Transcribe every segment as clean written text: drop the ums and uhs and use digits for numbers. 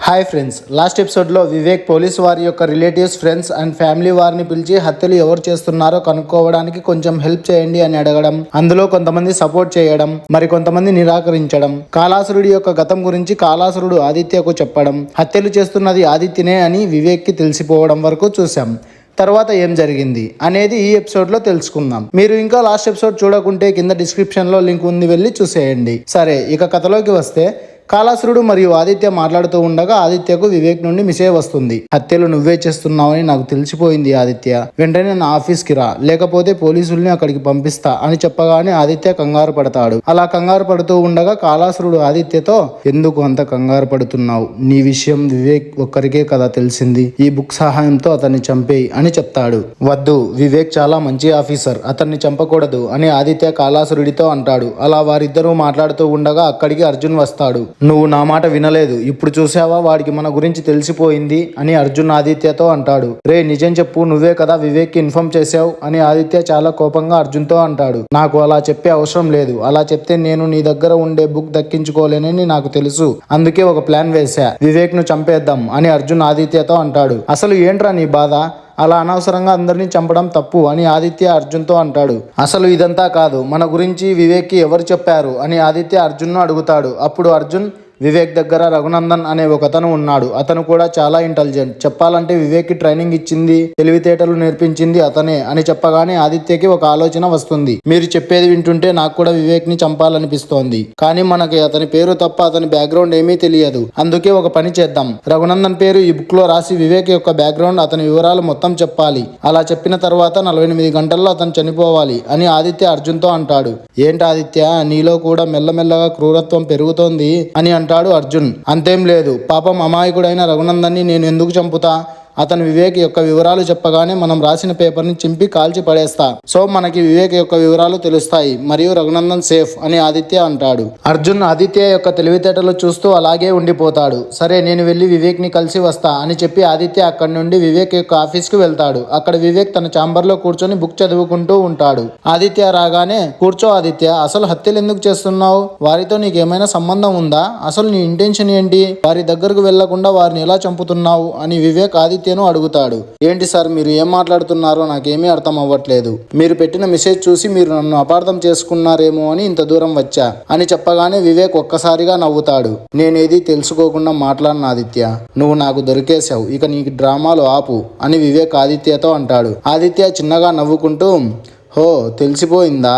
Hi friends, last ఎపిసోడ్లో Vivek police వారి యొక్క రిలేటివ్స్, ఫ్రెండ్స్ అండ్ ఫ్యామిలీ వారిని పిలిచి హత్యలు ఎవరు చేస్తున్నారో కనుక్కోవడానికి కొంచెం హెల్ప్ చేయండి అని అడగడం, అందులో కొంతమంది సపోర్ట్ చేయడం, మరి కొంతమంది నిరాకరించడం, కాలాసురుడి యొక్క గతం గురించి కాలాసురుడు ఆదిత్యకు చెప్పడం, హత్యలు చేస్తున్నది ఆదిత్యనే అని వివేక్కి తెలిసిపోవడం వరకు చూసాం. తర్వాత ఏం జరిగింది అనేది ఈ ఎపిసోడ్లో తెలుసుకుందాం. మీరు ఇంకా లాస్ట్ ఎపిసోడ్ చూడకుంటే కింద డిస్క్రిప్షన్లో లింక్ ఉంది, వెళ్ళి చూసేయండి. సరే, ఇక కథలోకి వస్తే కాలాసురుడు మరియు ఆదిత్య మాట్లాడుతూ ఉండగా ఆదిత్యకు వివేక్ నుండి మెసేజ్ వస్తుంది. హత్యలు నువ్వే చేస్తున్నావని నాకు తెలిసిపోయింది ఆదిత్య, వెంటనే నా ఆఫీస్కి రా, లేకపోతే పోలీసుల్ని అక్కడికి పంపిస్తా అని చెప్పగానే ఆదిత్య కంగారు పడతాడు. అలా కంగారు పడుతూ ఉండగా కాలాసురుడు ఆదిత్యతో, ఎందుకు అంత కంగారు పడుతున్నావు? నీ విషయం వివేక్ ఒక్కరికే కదా తెలిసింది, ఈ బుక్ సహాయంతో అతన్ని చంపేయి అని చెప్తాడు. వద్దు, వివేక్ చాలా మంచి ఆఫీసర్, అతన్ని చంపకూడదు అని ఆదిత్య కాలాసురుడితో అంటాడు. అలా వారిద్దరూ మాట్లాడుతూ ఉండగా అక్కడికి అర్జున్ వస్తాడు. నువ్వు నా మాట వినలేదు, ఇప్పుడు చూసావా వాడికి మన గురించి తెలిసిపోయింది అని అర్జున్ ఆదిత్యతో అంటాడు. రే, నిజం చెప్పు, నువ్వే కదా వివేక్కి ఇన్ఫార్మ్ చేసావు అని ఆదిత్య చాలా కోపంగా అర్జున్తో అంటాడు. నాకు అలా చెప్పే అవసరం లేదు, అలా చెప్తే నేను నీ దగ్గర ఉండే బుక్ దక్కించుకోలేనని నాకు తెలుసు, అందుకే ఒక ప్లాన్ వేశా, వివేక్ ను చంపేద్దాం అని అర్జున్ ఆదిత్యతో అంటాడు. అసలు ఏంట్రా నీ బాధ? అలా అనవసరంగా అందరినీ చంపడం తప్పు అని ఆదిత్య అర్జున్తో అంటాడు. అసలు ఇదంతా కాదు, మన గురించి వివేక్కి ఎవరు చెప్పారు అని ఆదిత్య అర్జున్ను అడుగుతాడు. అప్పుడు అర్జున్, వివేక్ దగ్గర రఘునందన్ అనే ఒకతను ఉన్నాడు, అతను కూడా చాలా ఇంటెలిజెంట్, చెప్పాలంటే వివేక్కి ట్రైనింగ్ ఇచ్చింది, తెలివితేటలు నేర్పించింది అతనే అని చెప్పగానే ఆదిత్యకి ఒక ఆలోచన వస్తుంది. మీరు చెప్పేది వింటుంటే నాకు కూడా వివేక్ ని చంపాలనిపిస్తోంది, కానీ మనకి అతని పేరు తప్ప అతని బ్యాక్గ్రౌండ్ ఏమీ తెలియదు. అందుకే ఒక పని చేద్దాం, రఘునందన్ పేరు ఈ బుక్ లో రాసి వివేక్ యొక్క బ్యాక్గ్రౌండ్, అతని వివరాలు మొత్తం చెప్పాలి. అలా చెప్పిన తర్వాత 48 గంటల్లో అతను చనిపోవాలి అని ఆదిత్య అర్జున్తో అంటాడు. ఏంటి ఆదిత్య, నీలో కూడా మెల్లమెల్లగా క్రూరత్వం పెరుగుతోంది అని అంటాడు అర్జున్. అంతేం లేదు, పాపం అమాయకుడైన రఘునందన్ని నేను ఎందుకు చంపుతా? అతను వివేక్ యొక్క వివరాలు చెప్పగానే మనం రాసిన పేపర్ని చింపి కాల్చి పడేస్తా, సో మనకి వివేక్ యొక్క వివరాలు తెలుస్తాయి, మరియు రఘునందన్ సేఫ్ అని ఆదిత్య అంటాడు. అర్జున్ ఆదిత్య యొక్క తెలివితేటలు చూస్తూ అలాగే ఉండిపోతాడు. సరే, నేను వెళ్ళి వివేక్ ని కలిసి వస్తా అని చెప్పి ఆదిత్య అక్కడి నుండి వివేక్ యొక్క ఆఫీస్ కి వెళ్తాడు. అక్కడ వివేక్ తన ఛాంబర్ లో కూర్చొని బుక్ చదువుకుంటూ ఉంటాడు. ఆదిత్య రాగానే, కూర్చో ఆదిత్య, అసలు హత్యలు ఎందుకు చేస్తున్నావు? వారితో నీకేమైనా సంబంధం ఉందా? అసలు నీ ఇంటెన్షన్ ఏంటి? వారి దగ్గరకు వెళ్లకుండా వారిని ఎలా చంపుతున్నావు అని వివేక్ ఆదిత్య అడుగుతాడు. ఏంటి సార్, మీరు ఏం మాట్లాడుతున్నారో నాకేమీ అర్థం అవ్వట్లేదు. మీరు పెట్టిన మెసేజ్ చూసి మీరు నన్ను అపార్థం చేసుకున్నారేమో అని ఇంత దూరం వచ్చా అని చెప్పగానే వివేక్ ఒక్కసారిగా నవ్వుతాడు. నేనేది తెలుసుకోకుండా మాట్లాడిన ఆదిత్య, నువ్వు నాకు దొరికేశావు, ఇక నీకు డ్రామాలు ఆపు అని వివేక్ ఆదిత్యతో అంటాడు. ఆదిత్య చిన్నగా నవ్వుకుంటూ, హో తెలిసిపోయిందా,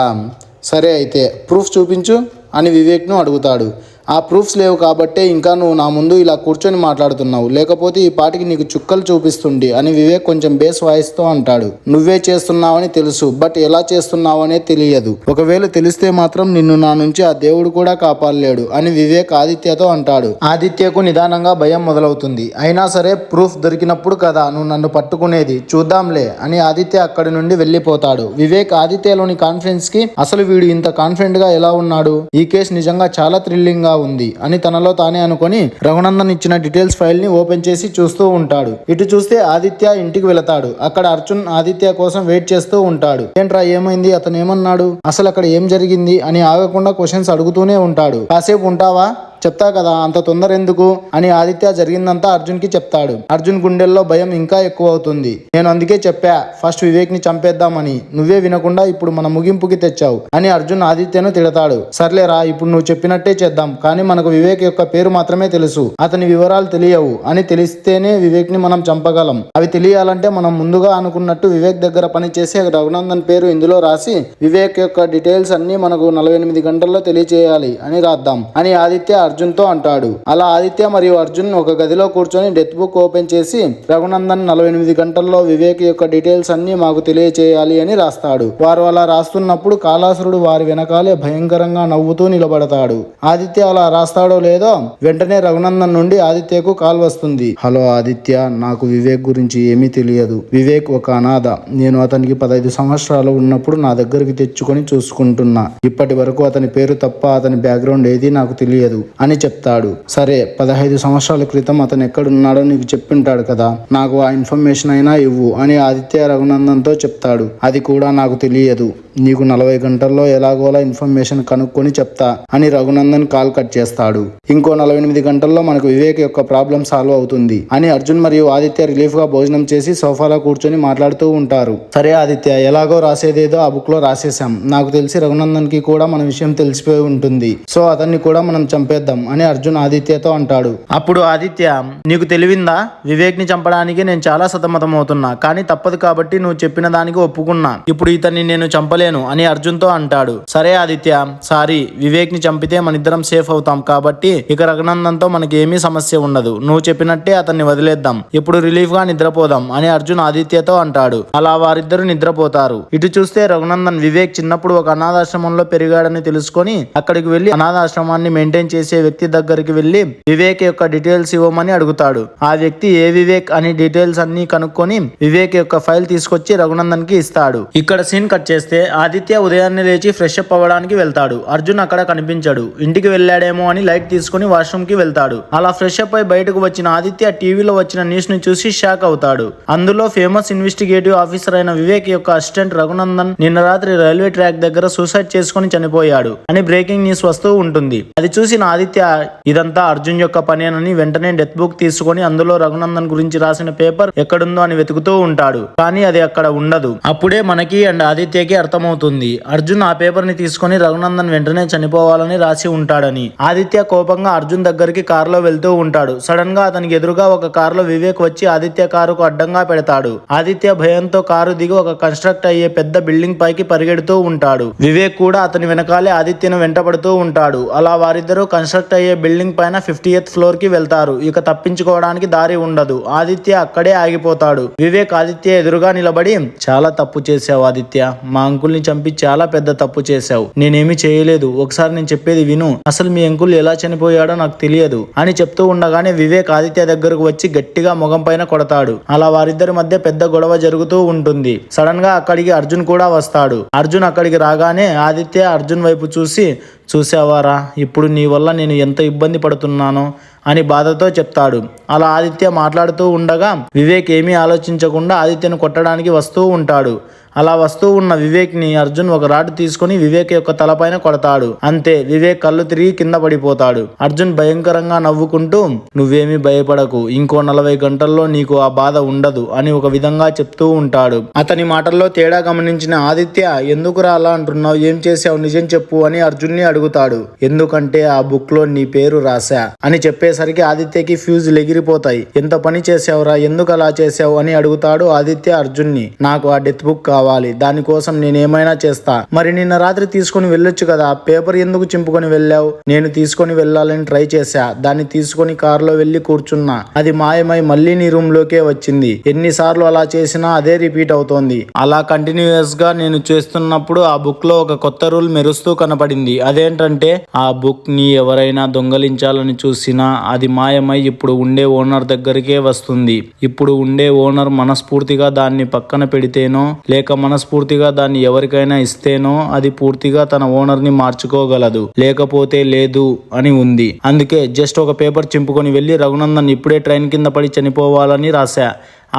సరే అయితే ప్రూఫ్ చూపించు అని వివేక్ను అడుగుతాడు. ఆ ప్రూఫ్స్ లేవు కాబట్టే ఇంకా నువ్వు నా ముందు ఇలా కూర్చొని మాట్లాడుతున్నావు, లేకపోతే ఈ పాటికి నీకు చుక్కలు చూపిస్తుంది అని వివేక్ కొంచెం బేస్ వాయిస్తో అంటాడు. నువ్వే చేస్తున్నావని తెలుసు, బట్ ఎలా చేస్తున్నావనే తెలియదు, ఒకవేళ తెలిస్తే మాత్రం నిన్ను నా నుంచి ఆ దేవుడు కూడా కాపాడలేడు అని వివేక్ ఆదిత్యతో అంటాడు. ఆదిత్యకు నిదానంగా భయం మొదలవుతుంది. అయినా సరే, ప్రూఫ్ దొరికినప్పుడు కదా నువ్వు నన్ను పట్టుకునేది, చూద్దాంలే అని ఆదిత్య అక్కడి నుండి వెళ్ళిపోతాడు. వివేక్ ఆదిత్యలోని కాన్ఫిడెన్స్ కి, అసలు వీడు ఇంత కాన్ఫిడెంట్ గా ఎలా ఉన్నాడు, ఈ కేసు నిజంగా చాలా థ్రిల్లింగ్ గా ఉంది అని తనలో తానే అనుకొని రఘునందన్ ఇచ్చిన డీటెయిల్స్ ఫైల్ ని ఓపెన్ చేసి చూస్తూ ఉంటాడు. ఇటు చూస్తే ఆదిత్య ఇంటికి వెళతాడు. అక్కడ అర్జున్ ఆదిత్య కోసం వెయిట్ చేస్తూ ఉంటాడు. ఏంట్రా ఏమైంది, అతను ఏమన్నాడు, అసలు అక్కడ ఏం జరిగింది అని ఆగకుండా క్వశ్చన్స్ అడుగుతూనే ఉంటాడు. కాసేపు ఉంటావా, చెప్తా కదా, అంత తొందర ఎందుకు అని ఆదిత్య జరిగిందంతా అర్జున్ కి చెప్తాడు. అర్జున్ గుండెల్లో భయం ఇంకా ఎక్కువ అవుతుంది. నేను అందుకే చెప్పా, ఫస్ట్ వివేక్ ని చంపేద్దామని, నువ్వే వినకుండా ఇప్పుడు మన ముగింపుకి తెచ్చావు అని అర్జున్ ఆదిత్యను తిడతాడు. సర్లేరా, ఇప్పుడు నువ్వు చెప్పినట్టే చేద్దాం, కానీ మనకు వివేక్ యొక్క పేరు మాత్రమే తెలుసు, అతని వివరాలు తెలియవు, అని తెలిస్తేనే వివేక్ ని మనం చంపగలం. అవి తెలియాలంటే మనం ముందుగా అనుకున్నట్టు వివేక్ దగ్గర పనిచేసే రఘునందన్ పేరు ఇందులో రాసి వివేక్ యొక్క డీటెయిల్స్ అన్ని మనకు 48 గంటల్లో తెలియచేయాలి అని రాద్దాం అని ఆదిత్య అర్జున్తో అంటాడు. అలా ఆదిత్య మరియు అర్జున్ ఒక గదిలో కూర్చొని డెత్ బుక్ ఓపెన్ చేసి రఘునందన్ 48 గంటల్లో వివేక్ యొక్క డీటెయిల్స్ అన్ని మాకు తెలియచేయాలి అని రాస్తాడు. వారు అలా రాస్తున్నప్పుడు కాలాసురుడు వారి వెనకాలే భయంకరంగా నవ్వుతూ నిలబడతాడు. ఆదిత్య అలా రాస్తాడో లేదో వెంటనే రఘునందన్ నుండి ఆదిత్యకు కాల్ వస్తుంది. హలో ఆదిత్య, నాకు వివేక్ గురించి ఏమీ తెలియదు, వివేక్ ఒక అనాథ, నేను అతనికి 15 సంవత్సరాలు ఉన్నప్పుడు నా దగ్గరికి తెచ్చుకొని చూసుకుంటున్నా, ఇప్పటి వరకు అతని పేరు తప్ప అతని బ్యాక్గ్రౌండ్ ఏది నాకు తెలియదు అని చెప్తాడు. సరే, 15 సంవత్సరాల క్రితం అతను ఎక్కడున్నాడో నీకు చెప్పింటాడు కదా, నాకు ఆ ఇన్ఫర్మేషన్ అయినా ఇవ్వు అని ఆదిత్య రఘునందన్తో చెప్తాడు. అది కూడా నాకు తెలియదు, నీకు 40 గంటల్లో ఎలాగోలా ఇన్ఫర్మేషన్ కనుక్కొని చెప్తా అని రఘునందన్ కాల్ కట్ చేస్తాడు. ఇంకో 48 గంటల్లో మనకు వివేక్ యొక్క ప్రాబ్లం సాల్వ్ అవుతుంది అని అర్జున్ మరియు ఆదిత్య రిలీఫ్ గా భోజనం చేసి సోఫాలో కూర్చొని మాట్లాడుతూ ఉంటారు. సరే ఆదిత్య, ఎలాగో రాసేదేదో ఆ బుక్ లో రాసేసాం. నాకు తెలిసి రఘునందన్ కి కూడా మన విషయం తెలిసిపోయి ఉంటుంది. సో అతన్ని కూడా మనం చంపేద్దాం అని అర్జున్ ఆదిత్యతో అంటాడు. అప్పుడు ఆదిత్య, నీకు తెలివిందా? వివేక్ ని చంపడానికి నేను చాలా సతమతం అవుతున్నా, కానీ తప్పదు కాబట్టి నువ్వు చెప్పిన దానికి ఒప్పుకున్నా. ఇప్పుడు ఇతన్ని నేను చంపలేను అని అర్జున్ తో అంటాడు. సరే ఆదిత్య, సారీ, వివేక్ ని చంపితే మన ఇద్దరం సేఫ్ అవుతాం కాబట్టి ఇక రఘునందన్ తో మనకి ఏమీ సమస్య ఉండదు. నువ్వు చెప్పినట్టే అతన్ని వదిలేద్దాం. ఇప్పుడు రిలీఫ్ గా నిద్రపోదాం అని అర్జున్ ఆదిత్యతో అంటాడు. అలా వారిద్దరు నిద్రపోతారు. ఇటు చూస్తే రఘునందన్ వివేక్ చిన్నప్పుడు ఒక అనాథాశ్రమంలో పెరిగాడని తెలుసుకొని అక్కడికి వెళ్లి అనాథాశ్రమాన్ని మెయింటైన్ చేసే వ్యక్తి దగ్గరికి వెళ్లి వివేక్ యొక్క డీటెయిల్స్ ఇవ్వమని అడుగుతాడు. ఆ వ్యక్తి ఏ వివేక్ అని డీటెయిల్స్ అన్ని కనుక్కొని వివేక్ యొక్క ఫైల్ తీసుకొచ్చి రఘునందన్ కి ఇస్తాడు. ఇక్కడ సీన్ కట్ చేస్తే ఆదిత్య ఉదయాన్నే లేచి ఫ్రెష్ అప్ అవ్వడానికి వెళ్తాడు. అర్జున్ అక్కడ కనిపించాడు. ఇంటికి వెళ్ళాడేమో అని లైట్ తీసుకుని వాష్రూమ్ కి వెళ్తాడు. అలా ఫ్రెష్ అప్ అయి బయటకు వచ్చిన ఆదిత్య టీవీలో వచ్చిన న్యూస్ ని చూసి షాక్ అవుతాడు. అందులో ఫేమస్ ఇన్వెస్టిగేటివ్ ఆఫీసర్ అయిన వివేక్ యొక్క అసిస్టెంట్ రఘునందన్ నిన్న రాత్రి రైల్వే ట్రాక్ దగ్గర సూసైడ్ చేసుకుని చనిపోయాడు అని బ్రేకింగ్ న్యూస్ వస్తూ ఉంటుంది. అది చూసిన ఆదిత్య ఇదంతా అర్జున్ యొక్క పనేనని వెంటనే డెత్ బుక్ తీసుకొని అందులో రఘునందన్ గురించి రాసిన పేపర్ ఎక్కడుందో అని వెతుకుతూ ఉంటాడు. కానీ అది అక్కడ ఉండదు. అప్పుడే మనకి అండ్ ఆదిత్యకి అర్థమవుతుంది అర్జున్ ఆ పేపర్ ని తీసుకొని రఘునందన్ వెంటనే చనిపోవాలని రాసి ఉంటాడని. ఆదిత్య కోపంగా అర్జున్ దగ్గరికి కారులో వెళ్తూ ఉంటాడు. సడన్ గా అతనికి ఎదురుగా ఒక కారులో వివేక్ వచ్చి ఆదిత్య కారుకు అడ్డంగా పెడతాడు. ఆదిత్య భయంతో కారు దిగి ఒక కన్స్ట్రక్ట్ అయ్యే పెద్ద బిల్డింగ్ పైకి పరిగెడుతూ ఉంటాడు. వివేక్ కూడా అతని వెనకాలే ఆదిత్యను వెంటబడుతూ ఉంటాడు. అలా వారిద్దరూ కన్స్ట్రక్ట్ అయ్యే బిల్డింగ్ పైన 50th ఫ్లోర్ కి వెళ్తారు. ఇక తప్పించుకోవడానికి దారి ఉండదు. ఆదిత్య అక్కడే ఆగిపోతాడు. వివేక్ ఆదిత్య ఎదురుగా నిలబడి, చాలా తప్పు చేశావు ఆదిత్య, మా అంకుల్ని చంపి చాలా పెద్ద తప్పు చేశావు. నేనేమి చేయలేదు, ఒకసారి నేను చెప్పేది విను, అసలు మీ అంకుల్ ఎలా చనిపోయాడో నాకు తెలియదు అని చెప్తూ ఉండగానే వివేక్ ఆదిత్య దగ్గరకు వచ్చి గట్టిగా ముఖం పైన కొడతాడు. అలా వారిద్దరి మధ్య పెద్ద గొడవ జరుగుతూ ఉంటుంది. సడన్ గా అక్కడికి అర్జున్ కూడా వస్తాడు. అర్జున్ అక్కడికి రాగానే ఆదిత్య అర్జున్ వైపు చూసి, చూసావారా ఇప్పుడు నీ వల్ల నేను ఎంత ఇబ్బంది పడుతున్నానో అని బాధతో చెప్తాడు. అలా ఆదిత్య మాట్లాడుతూ ఉండగా వివేక్ ఏమీ ఆలోచించకుండా ఆదిత్యను కొట్టడానికి వస్తూ ఉంటాడు. అలా వస్తూ ఉన్న వివేక్ ని అర్జున్ ఒక రాడ్ తీసుకుని వివేక్ యొక్క తలపైన కొడతాడు. అంతే, వివేక్ కళ్ళు తిరిగి కింద పడిపోతాడు. అర్జున్ భయంకరంగా నవ్వుకుంటూ, నువ్వేమీ భయపడకు, ఇంకో 40 గంటల్లో నీకు ఆ బాధ ఉండదు అని ఒక విధంగా చెప్తూ ఉంటాడు. అతని మాటల్లో తేడా గమనించిన ఆదిత్య, ఎందుకురా అలా అంటున్నావు, ఏం చేసావు, నిజం చెప్పు అని అర్జున్ ని అడుగుతాడు. ఎందుకంటే ఆ బుక్ లో నీ పేరు రాశా అని చెప్పేసరికి ఆదిత్యకి ఫ్యూజ్ ఎగిరిపోతాయి. ఎంత పని చేసావురా, ఎందుకు అలా చేసావు అని అడుగుతాడు ఆదిత్య అర్జున్ ని. నాకు ఆ డెత్ బుక్ కావాలి, దానికోసం నేనేమైనా చేస్తా. మరి నిన్న రాత్రి తీసుకుని వెళ్ళొచ్చు కదా, పేపర్ ఎందుకు చింపుకొని వెళ్ళావు? నేను తీసుకొని వెళ్ళాలని ట్రై చేశా, దాన్ని తీసుకొని కారులో వెళ్లి కూర్చున్నా, అది మాయమై మళ్ళీ నీ రూమ్ లోకే వచ్చింది. ఎన్నిసార్లు అలా చేసినా అదే రిపీట్ అవుతోంది. అలా కంటిన్యూస్ గా నేను చేస్తున్నప్పుడు ఆ బుక్ లో ఒక కొత్త రూల్ మెరుస్తూ కనపడింది. అదేంటంటే ఆ బుక్ ని ఎవరైనా దొంగలించాలని చూసినా అది మాయమై ఇప్పుడు ఉండే ఓనర్ దగ్గరికే వస్తుంది. ఇప్పుడు ఉండే ఓనర్ మనస్ఫూర్తిగా దాన్ని పక్కన పెడితేనో లేక మనస్ఫూర్తిగా దాన్ని ఎవరికైనా ఇస్తేనో అది పూర్తిగా తన ఓనర్ ని మార్చుకోగలదు, లేకపోతే లేదు అని ఉంది. అందుకే జస్ట్ ఒక పేపర్ చింపుకొని వెళ్ళి రఘునందన్ ఇప్పుడే ట్రైన్ కింద పడి చనిపోవాలని రాశా.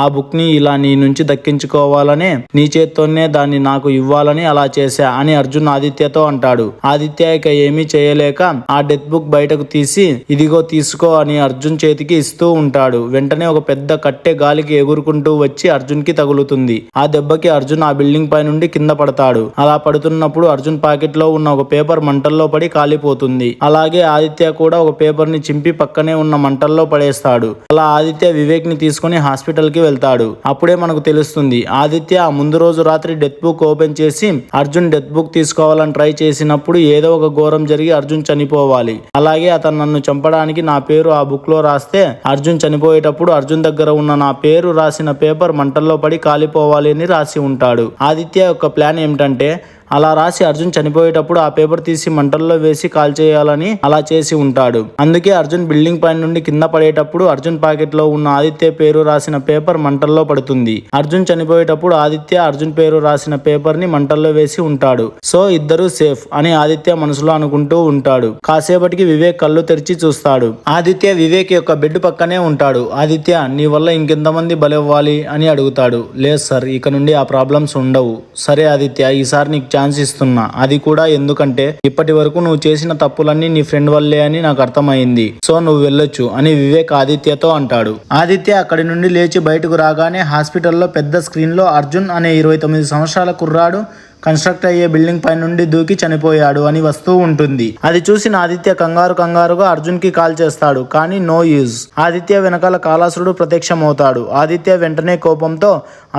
ఆ బుక్ ని ఇలా నీ నుంచి దక్కించుకోవాలనే నీ చేత్తోనే దాన్ని నాకు ఇవ్వాలని అలా చేశా అని అర్జున్ ఆదిత్యతో అంటాడు. ఆదిత్య ఇక ఏమీ చేయలేక ఆ డెత్ బుక్ బయటకు తీసి, ఇదిగో తీసుకో అని అర్జున్ చేతికి ఇస్తూ ఉంటాడు. వెంటనే ఒక పెద్ద కట్టె గాలికి ఎగురుకుంటూ వచ్చి అర్జున్ కి తగులుతుంది. ఆ దెబ్బకి అర్జున్ ఆ బిల్డింగ్ పై నుండి కింద పడతాడు. అలా పడుతున్నప్పుడు అర్జున్ పాకెట్ లో ఉన్న ఒక పేపర్ మంటల్లో పడి కాలిపోతుంది. అలాగే ఆదిత్య కూడా ఒక పేపర్ ని చింపి పక్కనే ఉన్న మంటల్లో పడేస్తాడు. అలా ఆదిత్య వివేక్ ని తీసుకుని హాస్పిటల్ కి వెళ్తాడు. అప్పుడే మనకు తెలుస్తుంది ఆదిత్య ఆ ముందు రోజు రాత్రి డెత్ బుక్ ఓపెన్ చేసి అర్జున్ డెత్ బుక్ తీసుకోవాలని ట్రై చేసినప్పుడు ఏదో ఒక ఘోరం జరిగి అర్జున్ చనిపోవాలి. అలాగే అతను నన్ను చంపడానికి నా పేరు ఆ బుక్ లో రాస్తే అర్జున్ చనిపోయేటప్పుడు అర్జున్ దగ్గర ఉన్న నా పేరు రాసిన పేపర్ మంటల్లో పడి కాలిపోవాలి అని రాసి ఉంటాడు. ఆదిత్య యొక్క ప్లాన్ ఏమిటంటే అలా రాసి అర్జున్ చనిపోయేటప్పుడు ఆ పేపర్ తీసి మంటల్లో వేసి కాల్చేయాలని అలా చేసి ఉంటాడు. అందుకే అర్జున్ బిల్డింగ్ పైన నుండి కింద పడేటప్పుడు అర్జున్ పాకెట్ లో ఉన్న ఆదిత్య పేరు రాసిన పేపర్ మంటల్లో పడుతుంది. అర్జున్ చనిపోయేటప్పుడు ఆదిత్య అర్జున్ పేరు రాసిన పేపర్ ని మంటల్లో వేసి ఉంటాడు. సో ఇద్దరు సేఫ్ అని ఆదిత్య మనసులో అనుకుంటూ ఉంటాడు. కాసేపటికి వివేక్ కళ్ళు తెరిచి చూస్తాడు. ఆదిత్య వివేక్ యొక్క బెడ్ పక్కనే ఉంటాడు. ఆదిత్య, నీ వల్ల ఇంకెంతమంది బలవ్వాలి అని అడుగుతాడు. లేదు సార్, ఇక నుండి ఆ ప్రాబ్లమ్స్ ఉండవు. సరే ఆదిత్య, ఈసారి నీకు ఛాన్స్ ఇస్తున్నా. అది కూడా ఎందుకంటే ఇప్పటి వరకు నువ్వు చేసిన తప్పులన్నీ నీ ఫ్రెండ్ వల్లే అని నాకు అర్థమైంది. సో నువ్వు వెళ్ళొచ్చు అని వివేక్ ఆదిత్యతో అంటాడు. ఆదిత్య అక్కడి నుండి లేచి బయటకు రాగానే హాస్పిటల్లో పెద్ద స్క్రీన్ లో అర్జున్ అనే 29 సంవత్సరాల కుర్రాడు కన్స్ట్రక్ట్ అయ్యే బిల్డింగ్ పై నుండి దూకి చనిపోయాడు అని వస్తూ ఉంటుంది. అది చూసిన ఆదిత్య కంగారుగా అర్జున్ కి కాల్ చేస్తాడు. కానీ నో యూజ్. ఆదిత్య వెనకాల కాలాసురుడు ప్రత్యక్షమవుతాడు. ఆదిత్య వెంటనే కోపంతో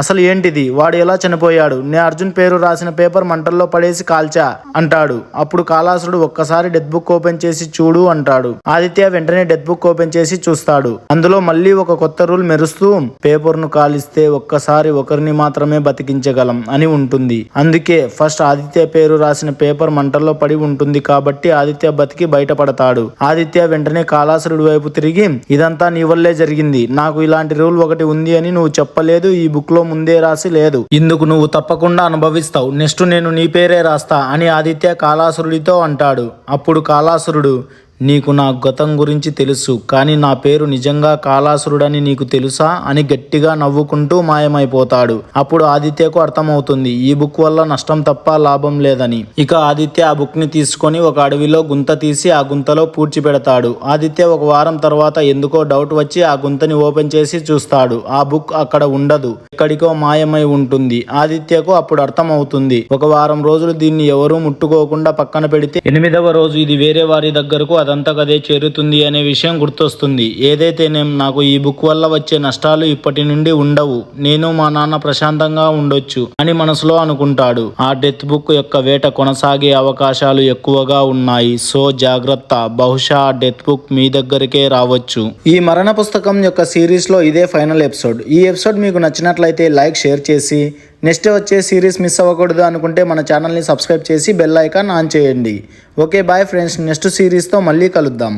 అసలు ఏంటిది, వాడు ఎలా చనిపోయాడు, నే అర్జున్ పేరు రాసిన పేపర్ మంటల్లో పడేసి కాల్చా అంటాడు. అప్పుడు కాలాసురుడు ఒక్కసారి డెత్ బుక్ ఓపెన్ చేసి చూడు అంటాడు. ఆదిత్య వెంటనే డెత్ బుక్ ఓపెన్ చేసి చూస్తాడు. అందులో మళ్ళీ ఒక కొత్త రూల్ మెరుస్తూ పేపర్ ను కాలిస్తే ఒక్కసారి ఒకరిని మాత్రమే బతికించగలం అని ఉంటుంది. అందుకే ఫస్ట్ ఆదిత్య పేరు రాసిన పేపర్ మంటల్లో పడి ఉంటుంది కాబట్టి ఆదిత్య బతికి బయటపడతాడు. ఆదిత్య వెంటనే కాలాసురుడి వైపు తిరిగి ఇదంతా నీ వల్లే జరిగింది, నాకు ఇలాంటి రూల్ ఒకటి ఉంది అని నువ్వు చెప్పలేదు, ఈ బుక్ లో ముందే రాసి లేదు, ఇందుకు నువ్వు తప్పకుండా అనుభవిస్తావు, నెక్స్ట్ నేను నీ పేరే రాస్తా అని ఆదిత్య కాలాసురుడితో అంటాడు. అప్పుడు కాలాసురుడు నీకు నా గతం గురించి తెలుసు, కానీ నా పేరు నిజంగా కాలాసురుడని నీకు తెలుసా అని గట్టిగా నవ్వుకుంటూ మాయమైపోతాడు. అప్పుడు ఆదిత్యకు అర్థమవుతుంది ఈ బుక్ వల్ల నష్టం తప్ప లాభం లేదని. ఇక ఆదిత్య ఆ బుక్ ని తీసుకొని ఒక అడవిలో గుంత తీసి ఆ గుంతలో పూడ్చి పెడతాడు. ఆదిత్య ఒక వారం తర్వాత ఎందుకో డౌట్ వచ్చి ఆ గుంతని ఓపెన్ చేసి చూస్తాడు. ఆ బుక్ అక్కడ ఉండదు, ఎక్కడికో మాయమై ఉంటుంది. ఆదిత్యకు అప్పుడు అర్థమవుతుంది ఒక వారం రోజులు దీన్ని ఎవరూ ముట్టుకోకుండా పక్కన పెడితే 8వ రోజు ఇది వేరే వారి దగ్గరకు అదంతా కదే చేరుతుంది అనే విషయం గుర్తొస్తుంది. ఏదైతేనేం నాకు ఈ బుక్ వల్ల వచ్చే నష్టాలు ఇప్పటి నుండి ఉండవు, నేను మా నాన్న ప్రశాంతంగా ఉండొచ్చు అని మనసులో అనుకుంటాడు. ఆ డెత్ బుక్ యొక్క వేట కొనసాగే అవకాశాలు ఎక్కువగా ఉన్నాయి. సో జాగ్రత్త, బహుశా ఆ డెత్ బుక్ మీ దగ్గరికే రావచ్చు. ఈ మరణ పుస్తకం యొక్క సిరీస్ లో ఇదే ఫైనల్ ఎపిసోడ్. ఈ ఎపిసోడ్ మీకు నచ్చినట్లయితే లైక్, షేర్ చేసి నెక్స్ట్ వచ్చే సిరీస్ మిస్ అవ్వకూడదు అనుకుంటే మన ఛానల్ని సబ్స్క్రైబ్ చేసి బెల్ ఐకాన్ ఆన్ చేయండి. ఓకే బాయ్ ఫ్రెండ్స్, నెక్స్ట్ సిరీస్తో మళ్ళీ కలుద్దాం.